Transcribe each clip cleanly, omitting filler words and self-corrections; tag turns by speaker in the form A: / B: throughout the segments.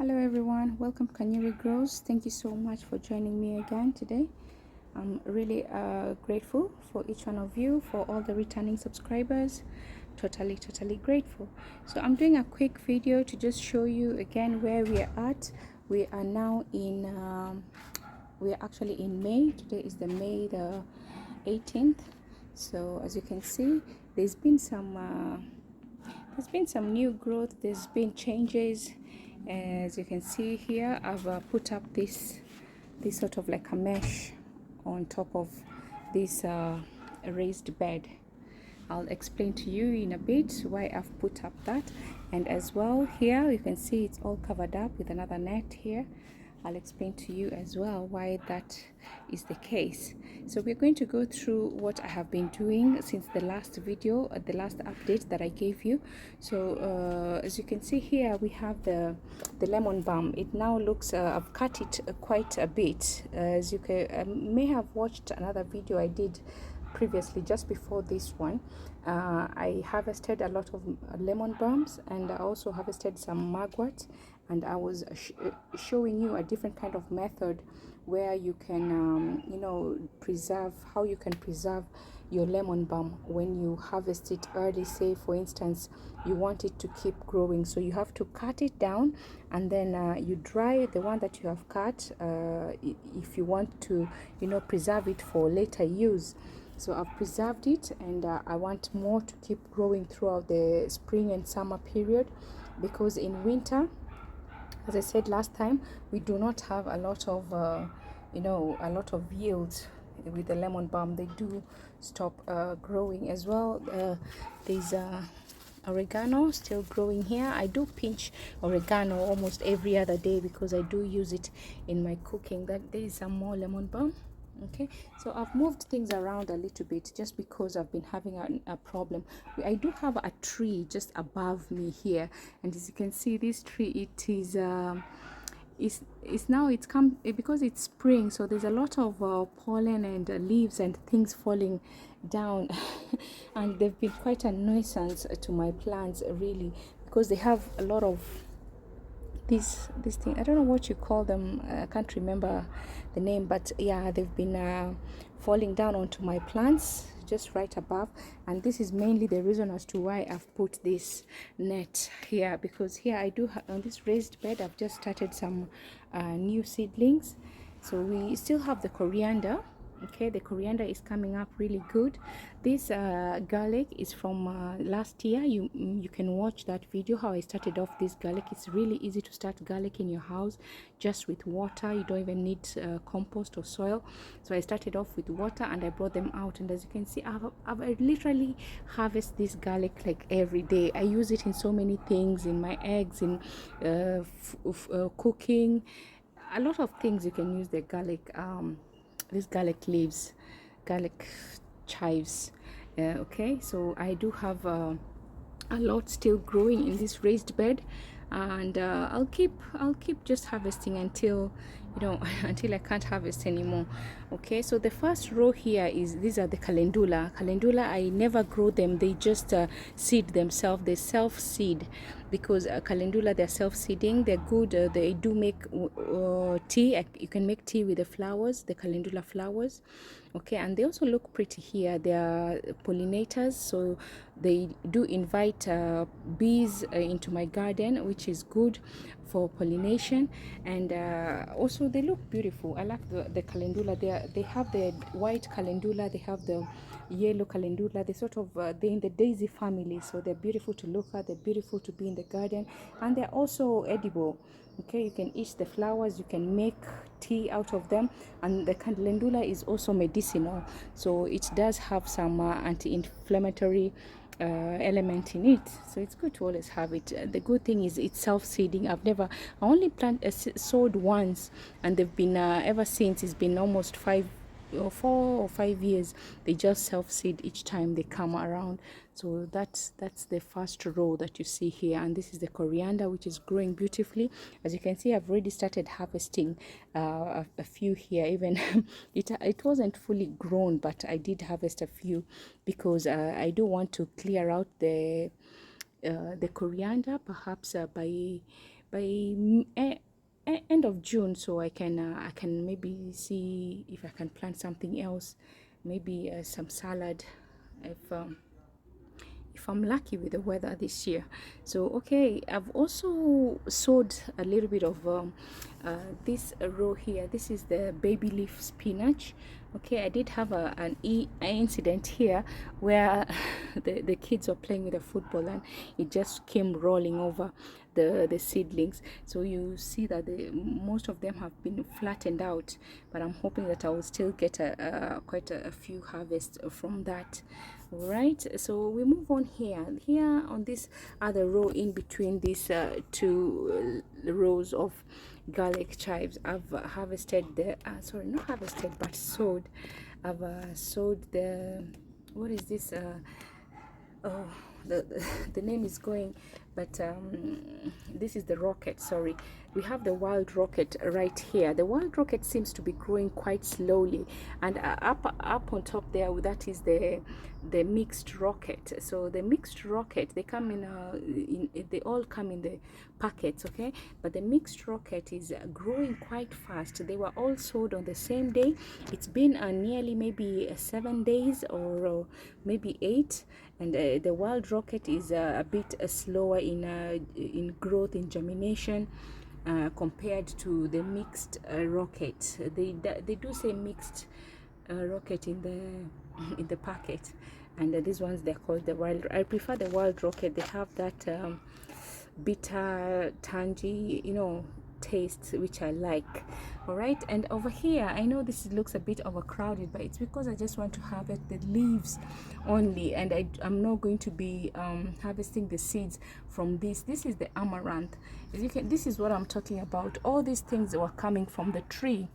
A: Hello everyone, welcome to Kanyeri Grows. Thank you so much for joining me again today. I'm really grateful for each one of you, for all the returning subscribers. Totally grateful. So I'm doing a quick video to just show you again where we are at. We are now in we are actually in May. Today is the May the 18th. So as you can see, there's been some new growth. There's been changes. As you can see here, I've put up this sort of like a mesh on top of this raised bed. I'll explain to you in a bit why I've put up that. And as well, here you can see it's all covered up with another net here. I'll explain to you as well why that is the case. So we're going to go through what I have been doing since the last video, the last update that I gave you. So as you can see here, we have the lemon balm. It now looks, I've cut it quite a bit. As you may have watched another video I did previously, just before this one. I harvested a lot of lemon balms, and I also harvested some magwort, and I was showing you a different kind of method where you can preserve, how you can preserve your lemon balm when you harvest it early. Say for instance you want it to keep growing, so you have to cut it down, and then you dry the one that you have cut if you want to preserve it for later use. So I've preserved it, and I want more to keep growing throughout the spring and summer period, because in winter, as I said last time, we do not have a lot of yield with the lemon balm. They do stop growing as well. There's oregano still growing here. I do pinch oregano almost every other day because I do use it in my cooking. That there is some more lemon balm. Okay, so I've moved things around a little bit just because I've been having a problem. I do have a tree just above me here, and as you can see, this tree, it is it's now, it's come because it's spring, so there's a lot of pollen and leaves and things falling down and they've been quite a nuisance to my plants, really, because they have a lot of this thing. I don't know what you call them. I can't remember the name, but yeah, they've been falling down onto my plants just right above, and this is mainly the reason as to why I've put this net here, because here I do on this raised bed I've just started some new seedlings. So we still have the coriander. Okay, the coriander is coming up really good. This garlic is from last year. You can watch that video how I started off this garlic. It's really easy to start garlic in your house just with water. You don't even need compost or soil. So I started off with water and I brought them out, and as you can see, I literally harvest this garlic like every day. I use it in so many things, in my eggs, in cooking, a lot of things. You can use the garlic, these garlic leaves, garlic chives. Okay, so I do have a lot still growing in this raised bed, and I'll keep just harvesting until until I can't harvest anymore. Okay, so the first row here is, these are the calendula. I never grow them, they just seed themselves, they self seed, because calendula, they're self seeding, they're good. They do make tea. You can make tea with the flowers, the calendula flowers. Okay, and they also look pretty here. They are pollinators, so they do invite bees into my garden, which is good for pollination. And also they look beautiful. I like the calendula. They have the white calendula, they have the yellow calendula. They sort of they're in the daisy family, so they're beautiful to look at, they're beautiful to be in the garden, and they're also edible. Okay, you can eat the flowers, you can make tea out of them, and the calendula is also medicinal, so it does have some anti-inflammatory element in it, so it's good to always have it. The good thing is it's self-seeding. I only sowed once, and they've been ever since. It's been almost 4 or 5 years. They just self-seed each time they come around. So that's the first row that you see here, and this is the coriander, which is growing beautifully. As you can see, I've already started harvesting a few here. Even it wasn't fully grown, but I did harvest a few, because I do want to clear out the coriander, perhaps by end of June, so I can maybe see if I can plant something else, maybe some salad, if I'm lucky with the weather this year. So okay, I've also sowed a little bit of this row here. This is the baby leaf spinach. Okay, I did have an incident here where the kids were playing with the football and it just came rolling over the seedlings. So you see that most of them have been flattened out, but I'm hoping that I will still get quite a few harvests from that. All right, so we move on here on this other row in between these two rows of garlic chives. I've harvested the sorry, not harvested but sowed. I've sowed the, what is this, oh, the name is going, but this is the rocket. Sorry, we have the wild rocket right here. The wild rocket seems to be growing quite slowly, and up on top there, that is the mixed rocket. So the mixed rocket, they come they all come in the packets, okay, but the mixed rocket is growing quite fast. They were all sowed on the same day. It's been nearly maybe 7 days or maybe 8, and the wild rocket is a bit slower in growth, in germination, compared to the mixed rocket. They do say mixed rocket in the packet, and these ones, they're called the wild. I prefer the wild rocket. They have that bitter, tangy, taste, which I like. All right, and over here, I know this looks a bit overcrowded, but it's because I just want to harvest the leaves only, and I'm not going to be harvesting the seeds from this. This is the amaranth. As you can, this is what I'm talking about. All these things were coming from the tree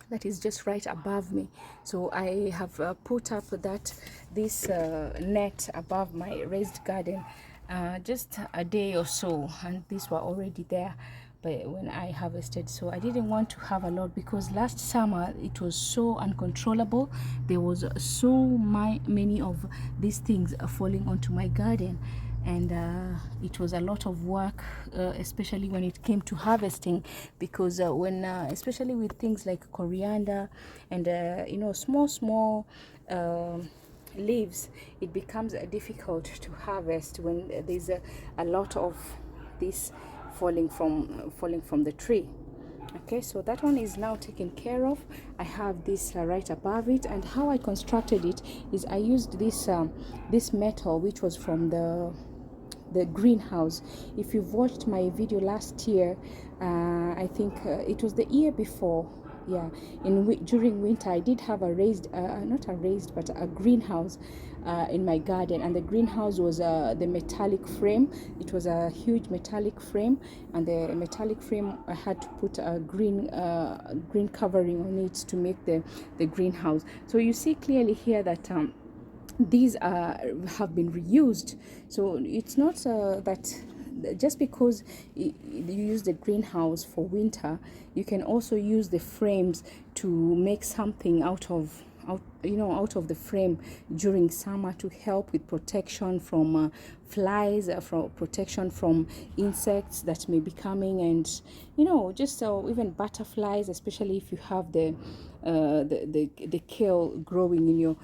A: that is just right above me. So I have put up this net above my raised garden just a day or so, and these were already there but when I harvested. So I didn't want to have a lot because last summer it was so uncontrollable. There was so many of these things falling onto my garden, and it was a lot of work, especially when it came to harvesting, because especially with things like coriander and small leaves, it becomes difficult to harvest when there's a lot of this falling from the tree. Okay, so that one is now taken care of. I have this right above it, and how I constructed it is I used this metal which was from the greenhouse. If you've watched my video last year, I think it was the year before, yeah, during winter I did have a raised not a raised but a greenhouse in my garden, and the greenhouse was the metallic frame. It was a huge metallic frame, and the metallic frame, I had to put a green covering on it to make the greenhouse. So you see clearly here that these have been reused. So it's not that just because you use the greenhouse for winter, you can also use the frames to make something out of the frame during summer, to help with protection from flies, from protection from insects that may be coming, and just even butterflies, especially if you have the kale growing in your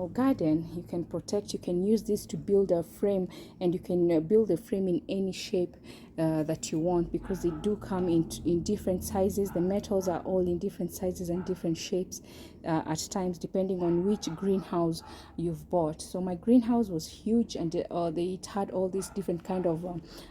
A: garden. You can protect. You can use this to build a frame, and you can build a frame in any shape that you want, because they do come in different sizes. The metals are all in different sizes and different shapes at times, depending on which greenhouse you've bought. So my greenhouse was huge, and it had all these different kind of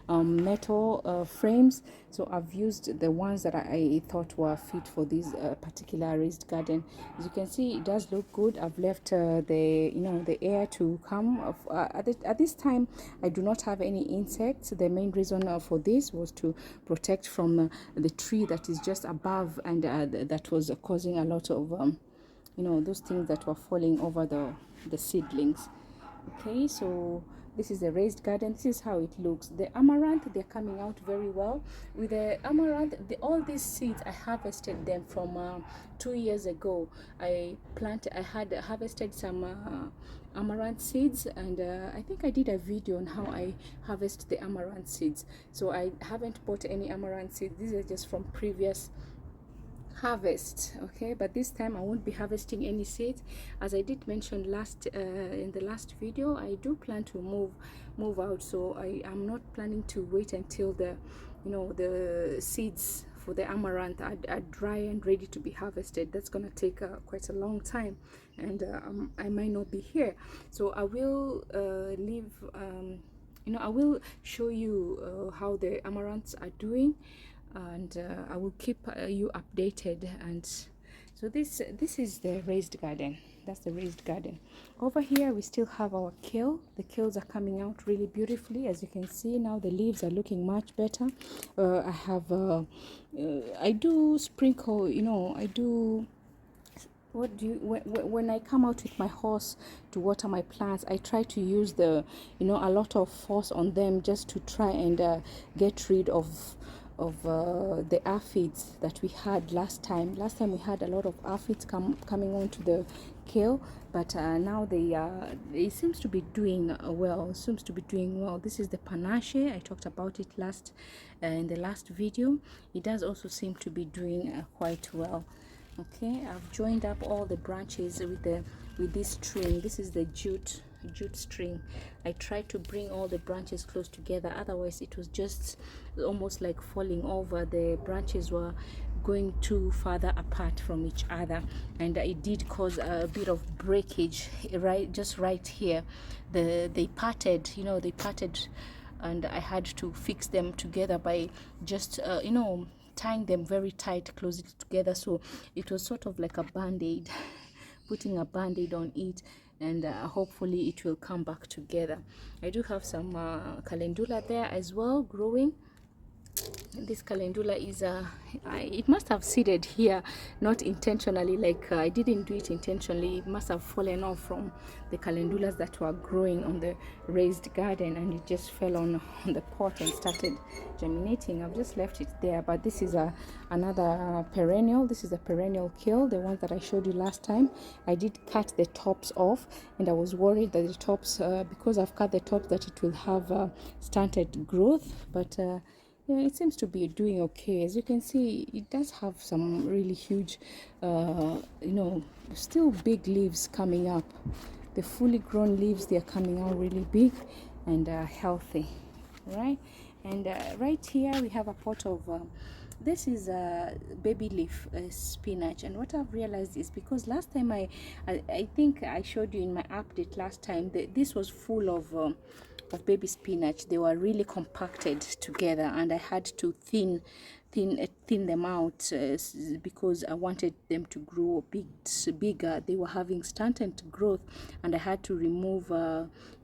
A: metal frames. So I've used the ones that I thought were fit for this particular raised garden. As you can see, it does look good. I've left the air to come. At this time, I do not have any insects. The main reason for this was to protect from the tree that is just above, and that was causing a lot of those things that were falling over the seedlings. Okay, so this is the raised garden. This is how it looks. The amaranth, they're coming out very well. With the amaranth, all these seeds, I harvested them from 2 years ago. I had harvested some amaranth seeds, and I think I did a video on how I harvest the amaranth seeds. So I haven't bought any amaranth seeds. These are just from previous harvest. Okay, but this time I won't be harvesting any seeds. As I did mention last in the last video, I do plan to move out, so I am not planning to wait until the the seeds for the amaranth are dry and ready to be harvested. That's gonna take quite a long time, and I might not be here, so I will leave I will show you how the amaranths are doing, and I will keep you updated. And so this is the raised garden. That's the raised garden. Over here we still have our kale. The kales are coming out really beautifully, as you can see. Now the leaves are looking much better. I have I do sprinkle, I do, what do you, when I come out with my horse to water my plants, I try to use the a lot of force on them, just to try and get rid of the aphids that we had last time. We had a lot of aphids coming onto the kale, but now they seems to be doing well. This is the panache. I talked about it last in the last video. It does also seem to be doing quite well. Okay, I've joined up all the branches with this string. This is the jute string. I tried to bring all the branches close together, otherwise it was just almost like falling over. The branches were going too farther apart from each other, and it did cause a bit of breakage right here. They parted, and I had to fix them together by just tying them very tight, closely together. So it was sort of like a band-aid, putting a band-aid on it, and hopefully it will come back together. I do have some calendula there as well growing. This calendula is it must have seeded here, not intentionally, like I didn't do it intentionally. It must have fallen off from the calendulas that were growing on the raised garden, and it just fell on the pot and started germinating. I've just left it there, but this is another perennial. This is a perennial kale, the one that I showed you last time. I did cut the tops off, and I was worried that the tops, because I've cut the tops, that it will have stunted growth, but yeah, it seems to be doing okay. As you can see, it does have some really huge, still big leaves coming up. The fully grown leaves, they're coming out really big and healthy, right? And right here we have a pot of this is a baby leaf spinach. And what I've realized is, because last time I think I showed you in my update last time that this was full of baby spinach. They were really compacted together, and I had to thin them out because I wanted them to grow bigger. They were having stunted growth, and I had to remove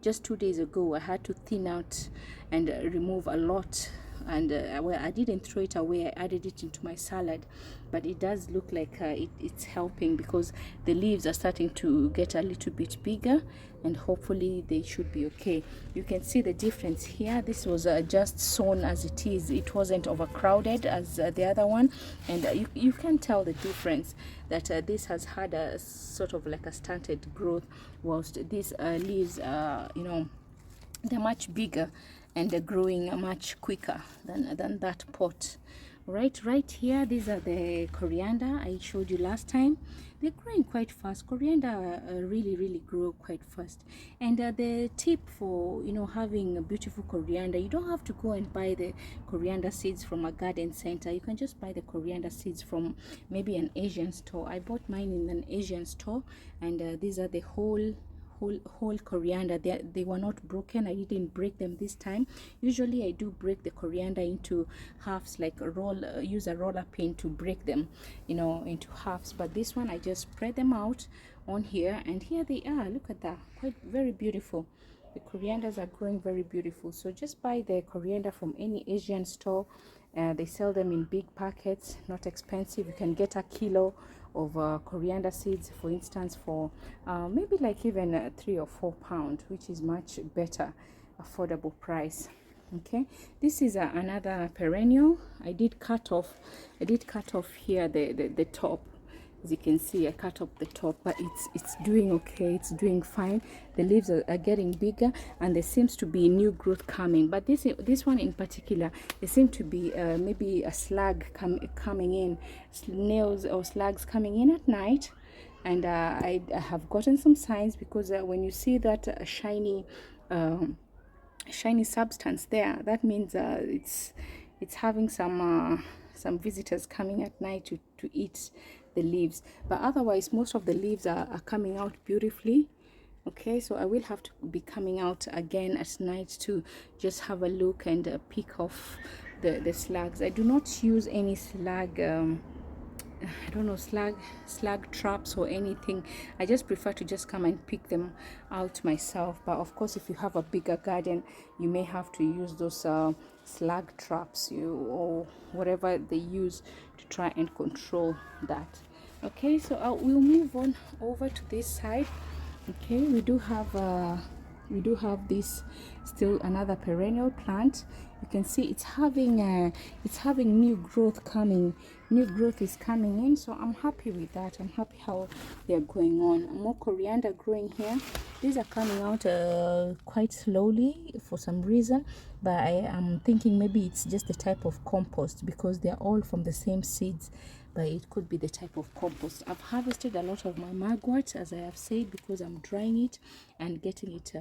A: just 2 days ago I had to thin out and remove a lot. And well, I didn't throw it away. I added it into my salad, but it does look like it's helping, because the leaves are starting to get a little bit bigger, and hopefully they should be okay. You can see the difference here. This was just sown as it is. It wasn't overcrowded as the other one, and you can tell the difference, that this has had a sort of like a stunted growth, whilst these leaves they're much bigger and they're growing much quicker than that pot. Right here, these are the coriander I showed you last time. They're growing quite fast. Coriander really grow quite fast. And the tip for having a beautiful coriander, you don't have to go and buy the coriander seeds from a garden center. You can just buy the coriander seeds from maybe an Asian store. I bought mine in an Asian store, and these are the whole coriander. They were not broken. I didn't break them this time. Usually I do break the coriander into halves, like use a roller pin to break them into halves, but this one I just spread them out on here, and here they are. Look at that, quite very beautiful. The corianders are growing very beautiful. So just buy the coriander from any Asian store. They sell them in big packets, not expensive. You can get a kilo of coriander seeds, for instance, for maybe like even 3 or 4 pounds, which is much better, affordable price. Okay, this is another perennial. I did cut off here the top. As you can see, I cut up the top, but it's doing okay. It's doing fine. The leaves are getting bigger, and there seems to be new growth coming. But this one in particular, there seem to be maybe a slug coming in, snails or slugs coming in at night. And I have gotten some signs, because when you see that shiny substance there, that means it's having some visitors coming at night to eat the leaves. But otherwise, most of the leaves are coming out beautifully. Okay, so I will have to be coming out again at night to just have a look and pick off the slugs. I do not use any slug I don't know, slug traps or anything. I just prefer to just come and pick them out myself. But of course, if you have a bigger garden, you may have to use those slug traps, or whatever they use to try and control that. Okay, so we'll move on over to this side. Okay, we do have this, still another perennial plant. You can see it's having new growth coming. New growth is coming in, so I'm happy with that. I'm happy how they're going on. More coriander growing here. These are coming out quite slowly for some reason, but I am thinking maybe it's just the type of compost, because they're all from the same seeds. But it could be the type of compost. I've harvested a lot of my mugwort, as I have said, because I'm drying it and getting it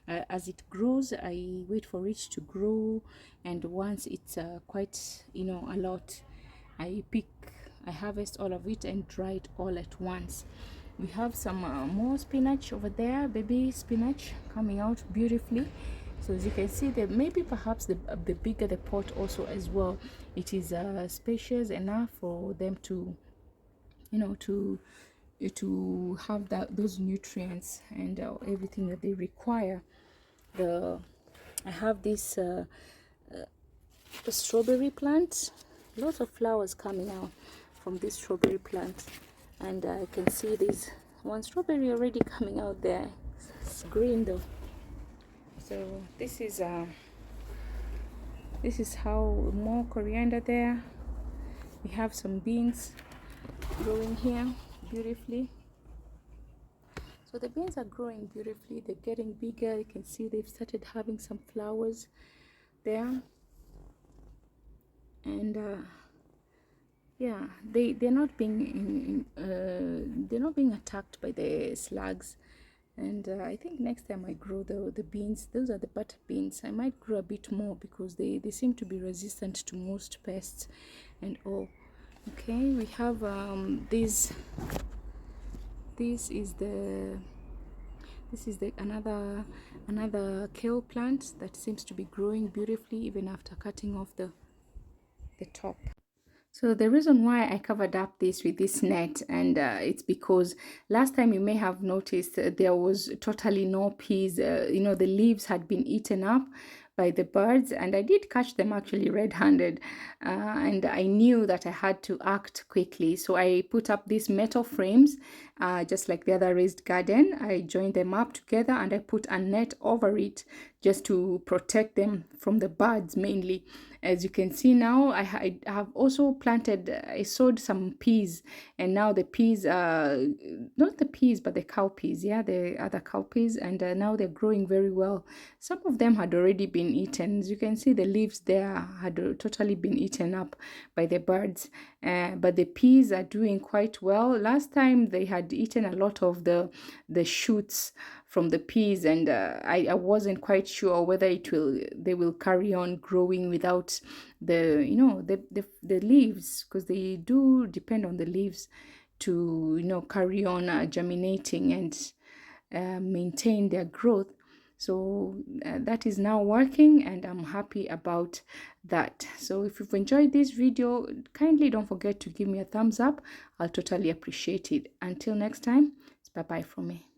A: as it grows. I wait for it to grow, and once it's quite, a lot, I harvest all of it and dry it all at once. We have some more spinach over there, baby spinach, coming out beautifully. So as you can see, that maybe perhaps the bigger the pot also as well, it is spacious enough for them to, to have those nutrients and everything that they require. I have this strawberry plant. Lots of flowers coming out from this strawberry plant, and I can see there's one strawberry already coming out there. It's green though. So this is how, more coriander there. We have some beans growing here beautifully. So the beans are growing beautifully. They're getting bigger. You can see they've started having some flowers there, and yeah, they're not being attacked by the slugs. And I think next time I grow the beans, those are the butter beans, I might grow a bit more, because they seem to be resistant to most pests and all. Okay, we have this is the another kale plant that seems to be growing beautifully even after cutting off the top. So the reason why I covered up this with this net, and it's because last time you may have noticed there was totally no peas. The leaves had been eaten up by the birds, and I did catch them actually red-handed, and I knew that I had to act quickly. So I put up these metal frames, just like the other raised garden. I joined them up together, and I put a net over it just to protect them from the birds mainly. As you can see now, I have also planted, I sowed some peas, and now the peas, not the peas, but the cowpeas, yeah, the other cowpeas, and now they're growing very well. Some of them had already been eaten. As you can see, the leaves there had totally been eaten up by the birds, but the peas are doing quite well. Last time they had eaten a lot of the shoots from the peas, and I wasn't quite sure whether they will carry on growing without the leaves, because they do depend on the leaves to carry on germinating and maintain their growth. So that is now working, and I'm happy about that. So if you've enjoyed this video, kindly don't forget to give me a thumbs up. I'll totally appreciate it. Until next time, it's bye bye from me.